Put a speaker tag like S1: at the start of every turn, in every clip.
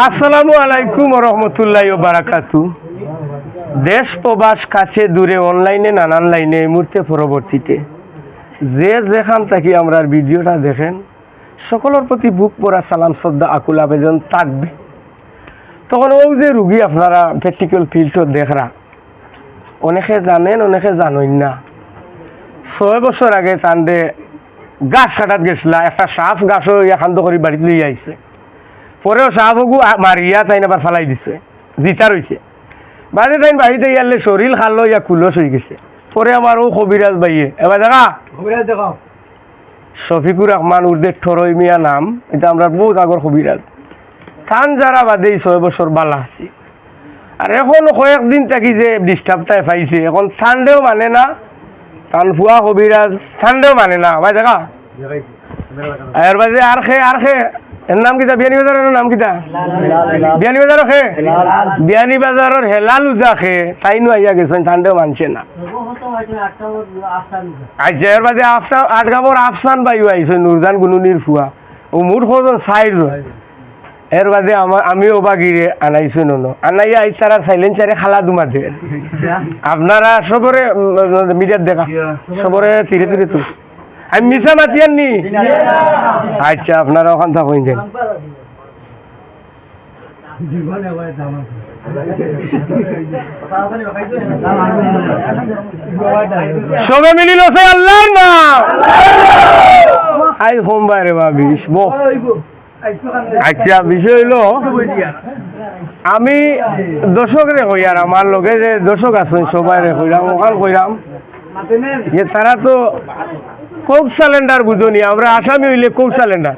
S1: আসসালামু আলাইকুম ওয়া রাহমাতুল্লাহি ওয়া বারাকাতু। দেশ প্রবাস কাছে দূরে অনলাইনে নানান লাইনে এই মুহূর্তে পরবর্তীতে যে যেখান থেকে আমরা ভিডিওটা দেখেন সকলের প্রতি বুক পড়া সালাম শ্রদ্ধা আকুল আবেদন থাকবে। তখন ওই যে রুগী আপনারা প্র্যাকটিক্যাল ফিল্ডটা দেখরা অনেকে জানেন অনেকে জানেন না। 6 বছর আগে তান্ডে গাছ কাটাত গেছিলা, একটা সাপ গাছও এখান্ত করে বাড়িতে লই আইছে, পরেও সাপগু মারিয়া তাই আবার ফালাই দিছে, জিতা রয়েছে বাড়ি তাই বাড়িতে ইয়ালে শরীর খালো ইয়া কুলস হয়ে গেছে। পরে আমার ও কবিরাজ ভাইয়ে এবার দেখা শফিকুর রহমান উর্দে ঠরই মিয়া নাম, এটা আমরা বহুত আগর কবিরাজ থান যারা বাদে 6 বছর বালা আছি। আর এখন কয়েকদিন থাকি যে ডিস্টার্বটাই পাইছে, এখন ঠান্ডেও মানে না, কারণ ফুয়া কবিরাজ ঠান্ডেও মানে না ভাই দেখা এর বাদে আর খে এর নাম কিতা বিয়ানি বাজারের নাম কিতা বিয়ানি বাজার খে বিয়ানি বাজারের হেলাল উজা খে তাই নু আইয়া গেছেন ঠান্ডেও মানছে না। আচ্ছা এর বাদে আট গাবর আফসান বাইও আইছে নুরজান গুনুনির ফুয়া ও মুঠ খোঁজন সাইড। এর বাদে আমি ওবা গিরে আনাইছো ননো আনাইয়া আই তারা সাইলেন্সারে খালা দুমা দে আপনারা সবরে মিডিয়ার দেখা সবরে ধীরে ধীরে তো আমি মিশা মাতিয়ার নি। আচ্ছা আপনারা ওখান থাকুন যান সবে মিলিল আল্লাহর নাম আই সোমবারে ভাবিস বো। আচ্ছা বিষয় হইল আমি দর্শকরে কইয়ার আমার লগে যে দর্শক আছেন সবাই কইরাম ওখান কইরাম যে তারা তো কোক সিলিন্ডার বুঝনি, আমরা আসামি হইলে কোক সিলিন্ডার,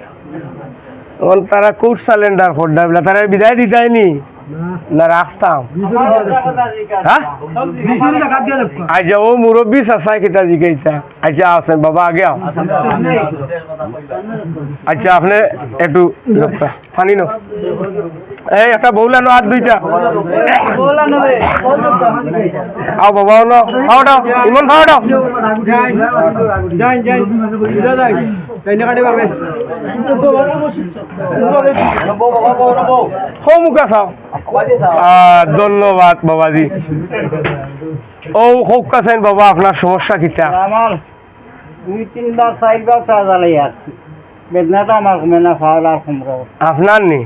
S1: তখন তারা কোক সিলিন্ডার খোর্ডা তারা বিদায় দিতাইনি না রাখতাম। আচ্ছা ও মুরব্বী চাষাই কিতা জিগাইতা। আচ্ছা আছেন বাবা আগে আও। আচ্ছা আপনি একটু পানি নো এই একটা বউলা নো আর দুইটা আও বাবা নো খাও দাও ইমন খাও দাও মুখা খাও। ধন্যবাদ বাবাজি। ও হোক কাছেন বাবা আপনার সমস্যা কিটা?
S2: আমার 2-3 বার 4 বার প্রাজালাই আসছি, বেদনাটা আমার কমে না, ফাউল আর কমরো
S1: আপনার নি।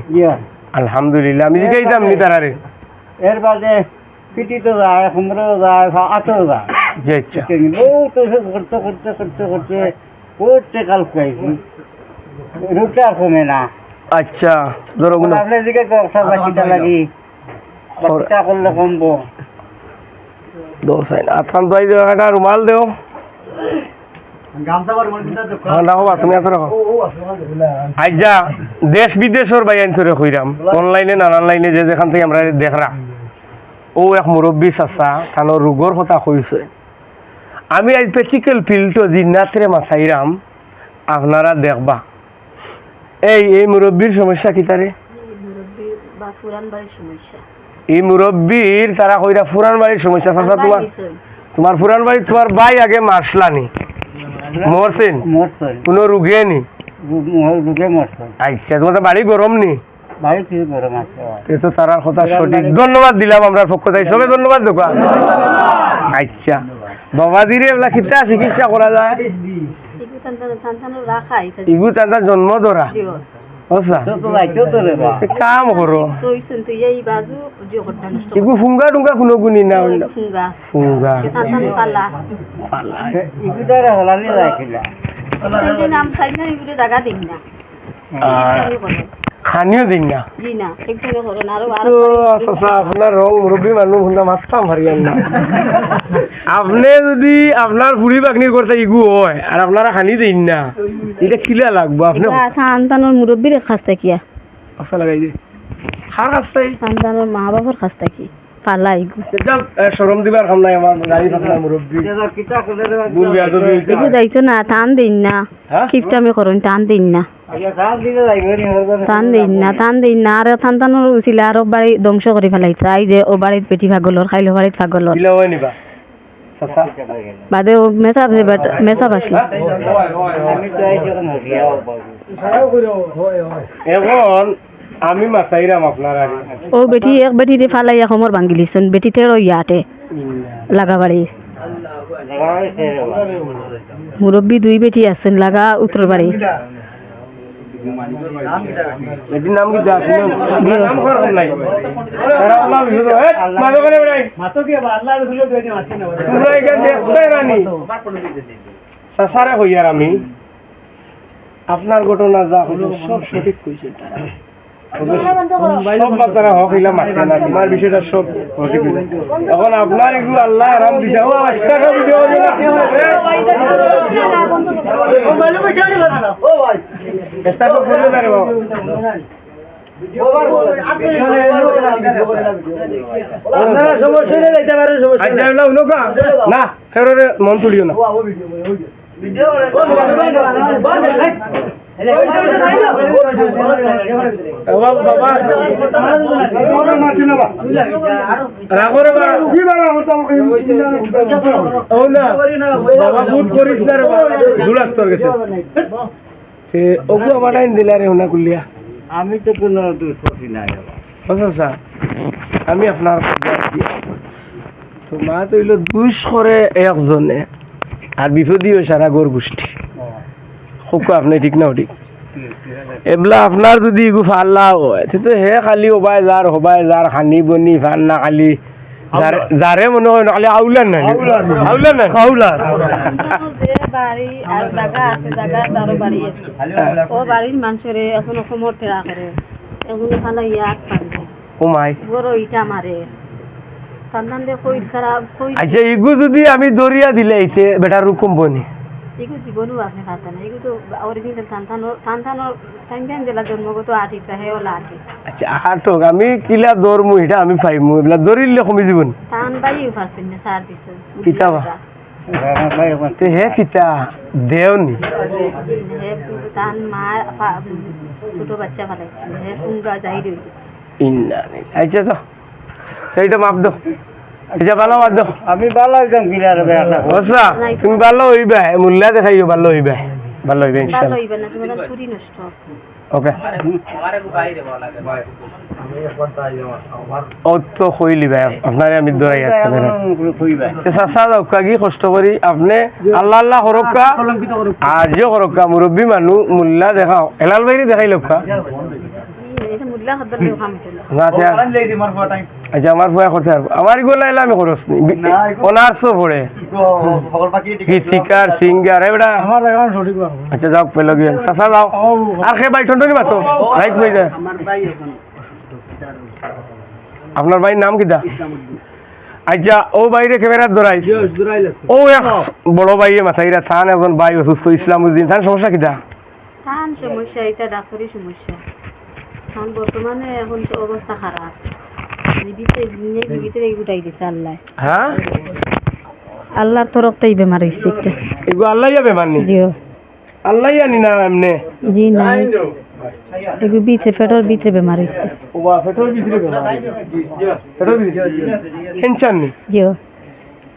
S1: আলহামদুলিল্লাহ আমি জিগাইতাম নি তারারে।
S2: এর বাদে পিটি তো যায়, কমরো যায়, আতেও যায়।
S1: জি আচ্ছা
S2: করতে করতে করতে করতে করতে কাল খাইছি, রুটা আর কমে না।
S1: আচ্ছা ধরো গুলো
S2: আপনি দিকে ব্যবসা বাকিটা লাগি বাকিটা করলে কমবো।
S1: দোষ হয় না আথান দোয়াই দেও, একটা রুমাল দেও। আচ্ছা দেশ বিদেশের বাইন ধরে কইরাম অনলাইনে নানান লাইনে যে যেখান থেকে আমরা দেখরা ও এক মুরব্বী চাচা তানোর রোগর কথা কইছে। আমি আজ প্র্যাকটিক্যাল ফিল্ডটো জিন্নাতরে মাথাইরাম আপনারা দেখবা। এই মুরব্বীর সমস্যা কি তারে? এই মুরব্বীর তারা কইরা ফুরান বাড়ির সমস্যা। চাচা তোমার ফুরান বাড়ি তোমার ভাই আগে মারসলানি মরছেন কোন রুগে নি? আচ্ছা তোমার বাড়ি গরম নি? তো তার কথা সঠিক। ধন্যবাদ দিলাম আমরা পক্ষ থেকে সবে ধন্যবাদ দোকান। আচ্ছা বাবাজিরে এগুলা কিতা চিকিৎসা করা যায়? ইগু তান্তান জন্ম ধরা কাম করো ইগু ফুঙ্গা টুঙ্গা কোনো গুণি না ফুঙ্গা খানিও দিন না আপনার রং মুরব্বী মানুষ মারতাম হারিয়ান না। আপনি যদি আপনার পুরি বাগনির করতে ইগু হয় আর আপনারা খানি দিন না, এটা কিলা লাগবো? আপনি
S3: সন্তানের মুরব্বীর কাছ থেকে
S1: আশা লাগাই দিয়ে খার কাছটাই
S3: সন্তানের মা বাবার কাছ থেকে পালা ইগু
S1: সরম দিবার কাম নাই। আমার গাড়ি আপনার মুরব্বী
S3: ইগু যাইতো না, টান দিন না, কিপটামি করুন, টান দিন না, টান দিন না। আর সন্তানের উচিল আর বাড়ি ধ্বংস করে ফেলাইছে। এই যে ও বাড়িত পেটি ভাগলর, খাইলো বাড়িত ভাগলর বাদে ও মেসাব আসলো।
S1: এখন আমি মাথাইরাম আপনার আর
S3: ও বেটি এক বেটিরে ফালাইয়া খমর ভাঙ্গিলিছুন বেটিতে ইয়াতে লাগাবাড়ি মুরব্বী দুই বেটি আছেন লাগা উত্তর বাড়ি
S1: এটির নাম কি জাসিন নাম করলাম নাই তারা আল্লাহ বিশুদ্ধ এ মাদো করে বেড়াই
S2: মাতো কি আল্লাহ রসুলের দোয়া দিয়ে মারছি না
S1: তোমরা এখানে দেখতে রানি সাসারে হইয়ার আমি আপনার ঘটনা যা হলো সব সঠিক কইছে তারা সব বাচ্চারা হক হইলা মারছে না তোমার বিষয়টা সব সঠিক হইছে এখন আপনার এগুলো আল্লাহ আরাম দিতে ও আজকা ভিডিও হবে না চেষ্টা তো করে না রে বাবা
S2: আপনারা সমস্যা নেই যাইতে পারেন সমস্যা
S1: আচ্ছা এগুলো উনো কা না ফেররে মন তুলিও না রাগরে বা কি বাবা ও না বাবা বুট করিস না রে বাবা দুলাক তোর গেছে সে ওগু আমার টাইম দিলা রে হুনা কুলিয়া
S2: আমি তো কোনো দোষ করছি না
S1: আচ্ছা আমি আপনার তো মা তো হইলো দুষ করে একজনে আর বিপদীয় সারা গোর গোষ্ঠী খুব আপনি ঠিক না ঠিক এবলা আপনার যদি ইগু ফাল্লা হয় তো হে খালি হবাই যার খানি বনি ফান না খালি যারে মনে হয় না খালি আউলার না
S3: যে বাড়ি আর জায়গা আছে জায়গা তারও বাড়ি আছে ও বাড়ির মানুষরে এখন অসমৰ তেৰা কৰে এগুলো ফালা ইয়াত পারবে
S1: ও মাই
S3: বড় ইটা মারে সন্তান দে কই সারা কই
S1: আচ্ছা ইগু যদি আমি দরিয়া দিলে এইতে বেটা রুকুম বনি
S3: এগুলো জীবনও আপনি পারতেন না এগুলো তো অরিজিনাল সন্তানোর টাইম দিলা জন্মগত আঠিটা হে ওলা আঠি
S1: আচ্ছা আটক আমি কিলা দৌড়মু এটা আমি পাইমু এগুলা দৌড়িলে কমি জীবন
S3: টান বাইও পারছেন না সার দিছে
S1: কিতাবা তে হে কিতা দেওনি
S3: হে টান মা ছোট বাচ্চা ফালাইছে হে পুঙ্গা যাই রই
S1: ইন্না আচ্ছা তো সেইটা মাপ দাও এটা ভালো মাপ দাও
S2: আমি ভালো একদম ক্লিয়ার হবে
S1: বসা তুমি ভালো হইবা মূল্যা দেখাইও ভালো হইবা
S3: ভালো
S1: ইনশাআল্লাহ
S3: হইবে না তোমার পুরি নষ্ট
S1: ওকে ও তো হইলি ভাই আপনারে আমি দৌড়াই যাচ্ছি চাচা যাওক কি কষ্ট করি আপনি আল্লাহ আল্লাহ হরক্কা আর যে হরক্কা মুরব্বী মানুষ মূল্যা দেখাও এলাল বাইরে দেখাই লোকা
S3: এটা মুল্লা খদ্দর দেও খামিতে
S1: আচ্ছা আমার ভয় করতে পারবো আমার এগুলো এলে আমি খরচ নি অনার্সও পড়ে গীতিকার সিঙ্গার এবারে
S2: আমার এখন সঠিক
S1: আচ্ছা যাও পেলো গিয়ে চাচা যাও আর সে বাই ঠন্ডনি মাতো রাইট হয়ে যায় আপনার ভাইয়ের নাম কিটা আচ্ছা ও বাইরে ক্যামেরার ধরাই ও এক বড় ভাইয়ে মাথাইরা থান এখন ভাই অসুস্থ ইসলামউদ্দিন থান সমস্যা কিটা
S3: টান সমস্যা এটা ডাক্তারি সমস্যা এখন বর্তমানে এখন তো অবস্থা খারাপ জীবিতে গুটাই দিচ্ছে আল্লাহ
S1: হ্যাঁ
S3: আল্লাহর তরফতেই বেমার হয়েছে একটা
S1: এগো আল্লাহ যাবে মাননি
S3: জিও
S1: আল্লাহ জানি না এমনে
S3: জি না এগু ভিতরে পেটের ভিতরে বেমার হয়েছে
S1: ও বা পেট্রোল ভিতরে পেট্রোল ভিতরে টেনশন নেই
S3: জিও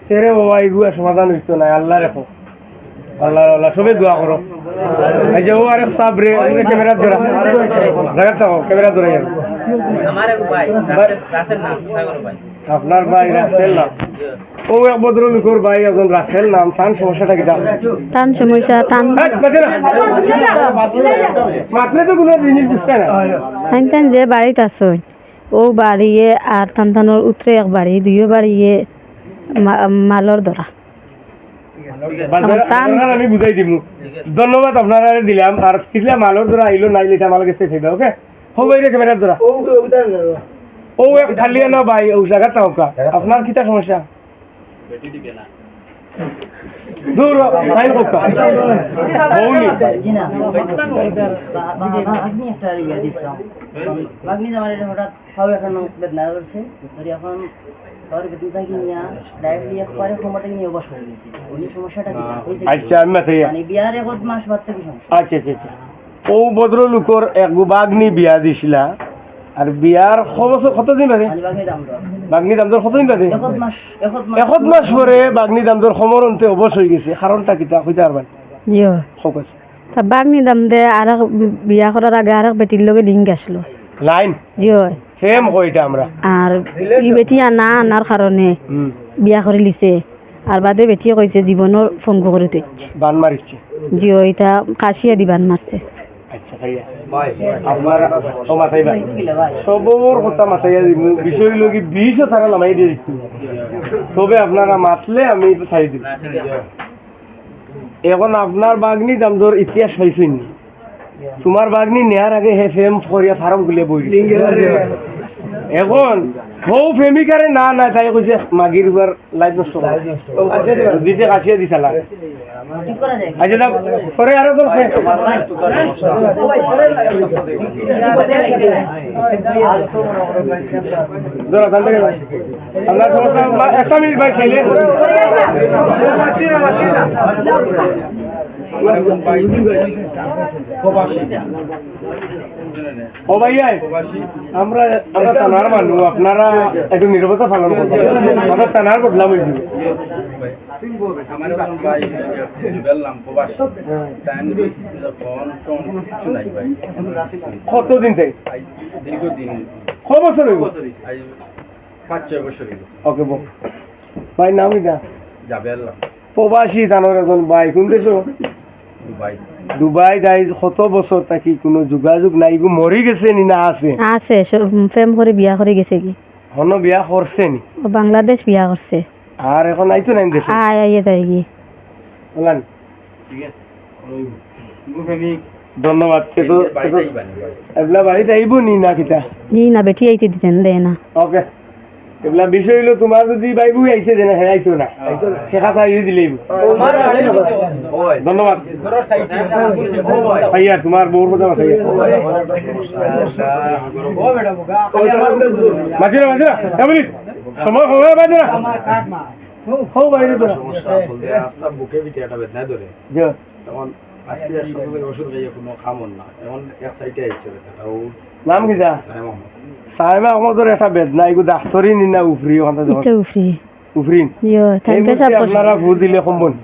S1: তেরে বাবা এগুলো সমাধান হইতো না আল্লাহ রেখো আল্লাহ আল্লাহ সবে দোয়া করো এই যে ও আরে সাবরে ক্যামেরা ধরা জায়গা থাকো ক্যামেরা ধরে যাবে আপনার ভাই রাসেল নাম ও এক ভদ্রলোকের ভাই একজন রাসেল নাম তার সমস্যাটা কি
S3: টান সমস্যা টান
S1: মাত্রে তো কোনো জিনিস বুঝতে না
S3: টান টান যে বাড়িতে আছে ও বাড়িয়ে আর টানটানোর উতরে এক বাড়ি দুইও বাড়িয়ে মালর ধরা
S1: আমি বুঝাই দিব ধন্যবাদ আপনারা দিলাম আর কিলা মালর ধরা আইলো নাইলে এটা আমার কাছে থাকবে ওকে হবে রে ক্যামেরার ধরা ও এক খালি না ভাই ও জায়গাটা হোকা আপনার কিটা সমস্যা দূর ভাই হোকা হউনি
S4: আপনি একটা রিভিউ দিছিলাম বাগনি আমার হঠাৎ খাওয়া এখন বেদনা করছে ধরি এখন খাওয়ার বেদনা থাকি নিয়ে ডাইরেক্টলি একবারে ক্ষমতা নিয়ে অবশ্য হয়ে গেছি ওই সমস্যাটা কি
S1: আচ্ছা আমি মাথায়
S4: মানে বিয়ার এক মাস বাদ থেকে সমস্যা
S1: আচ্ছা আচ্ছা আচ্ছা ও ভদ্রলোকর এক বাগনি বিয়া দিছিলা আর বিয়ার কতদিন বাদে
S4: মানে বাগনি দাম দর
S1: বাগনি দাম দর কতদিন বাদে এক মাস পরে বাগনি দাম দর সমরন্তে অবশ হয়ে গেছে কারণটা কিতা কইতে পারবেন
S3: জিও
S1: হোক আছে
S3: তা বাগনি দাম দে আর বিয়া করার আগে আর বেটির লগে লিঙ্ক আসলো
S1: লাইন
S3: জিও
S1: ফেম কইটা আমরা
S3: আর ই বেটি আনা আনার কারণে
S1: হুম
S3: বিয়া করে লিছে আর বাদে বেটি কইছে জীবনের ফঙ্গ করে তুইছে
S1: বান মারিছে
S3: জিও এটা কাশিয়া দিবান মারছে
S1: আচ্ছা ভাইয়া আপনার ও মাথায় ভাই
S4: গিলা ভাই
S1: সবর কথা মাথায় দিব বিষয় লগি 20 টাকা লামাই দিয়ে দিচ্ছি তবে আপনারা মাতলে আমি ছাড়ি দিব এখন আপনার বাগনি দাম ধর ইতিহাস পাইছেন তোমার বাগনি নেয়ার আগে হে ফেম করিয়া ফার্ম খুলে বই এখন হৌ প্রেমিকারে না না তাই কইছে মাগির উপর লাইফ নষ্ট দিছে কাশিয়া দিছালা
S4: ঠিক করা যায়
S1: আচ্ছা দাম পরে আরো তোর ধরো তাহলে আপনার সমস্যা একটা মিনিট ভাই ছেলে ও ভাইয়া আমরা আমরা থানার মানুষ আপনারা একটু নিরাপত্তা পালন করবেন আমরা থানার বদলাম হয়ে যাবে
S5: আমার ভাই বললাম প্রবাস টাইম ফোন টোন কিছু নাই ভাই
S1: কতদিন থেকে
S5: দীর্ঘদিন
S1: ক বছর হইব
S5: 5-6 বছর
S1: ওকে বল ভাই নাম কিটা
S5: যাবে আল্লাহ
S1: প্রবাসী তানোর এখন ভাই কোন দেশ
S5: ভাই
S1: দুবাই যাই কত বছর থাকি কোনো যোগাযোগ নাই গো মরি গেছে নি না আছে
S3: আছে প্রেম করে বিয়া করে গেছে কি
S1: হন বিয়া করছে নি
S3: ও বাংলাদেশ বিয়া করছে
S1: আর এখন আইতো নাই দেশে
S3: আয় আইয়ে তাই কি
S1: বলেন
S5: ঠিক আছে প্রেমিক
S1: ধন্যবাদ কিন্তু
S5: বাড়িতেই বানি ভাই
S1: এবলা বাড়িতে আইব নি না কিতা
S3: জি না বেটি আইতে দিতেন দে না
S1: ওকে এবলা বিষয় হইলো তোমার যদি বাইবু আইছে দেন হ্যাঁ আইতো না সেটা তাই দিলেই ধন্যবাদ ভাইয়া তোমার বউর কথা মাথায় মাঝিরা মাঝিরা এমনি সময় সময় মাঝিরা হো বাইরে তো
S5: রাস্তা বুকে বিটে একটা বেদনা ধরে
S1: যে
S5: তখন আজকে একসাথে ওষুধ খাইয়ে কোনো খামন না এখন এক সাইডে আইছে বেদনাটা ও
S1: নাম কি যা সাহেবা আমাদের একটা বেদনা এগু ডাক্তারই নি না উফরি ওখানে
S3: এটা উফরি
S1: উফরি
S3: ইয়ো
S1: এই
S3: তাই
S1: মুহূর্তে
S3: পেশাব করছে
S1: আপনারা ভুল দিলে সম্বন্ধ